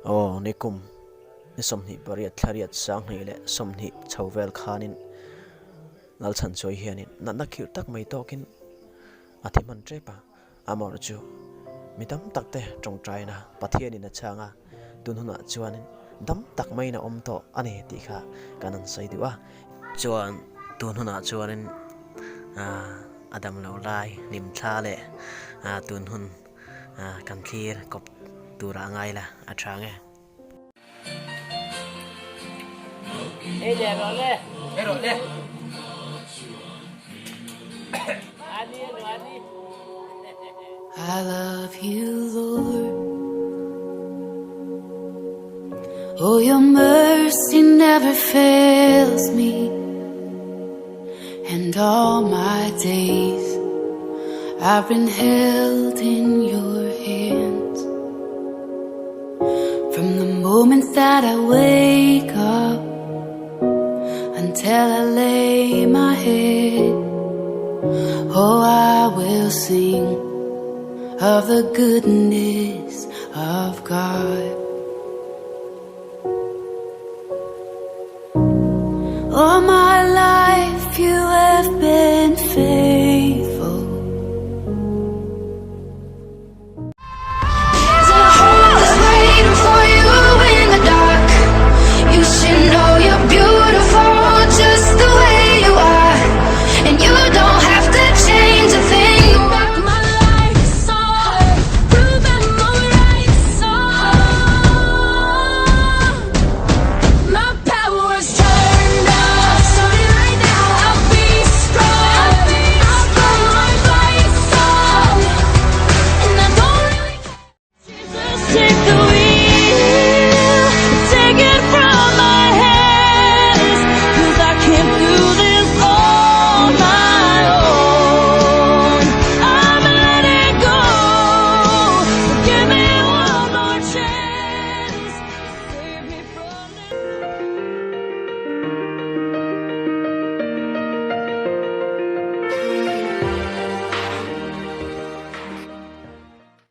Oh, nikum ni somni bariat thariat sang hi le somni chawvel khanin nalchan choi hianin nanna khir tak mai tokin athiman trepa amor chu midam takte tongtrai na pathianin a changa tunhuna chuanin dam tak mai na omto ani ti kha kanan sai diwa chuan tunhuna chuanin adam lo lai nim thla le tunhun kan khir kop tura ngai la athange Ê nè rồi nè. Ê rồi nè. Ăn đi, ăn đi. I love you, Lord. Oh, your mercy never fails me. And all my days I've been held in your hands. From the moment that I wake up until I lay my head, oh, I will sing of the goodness of God.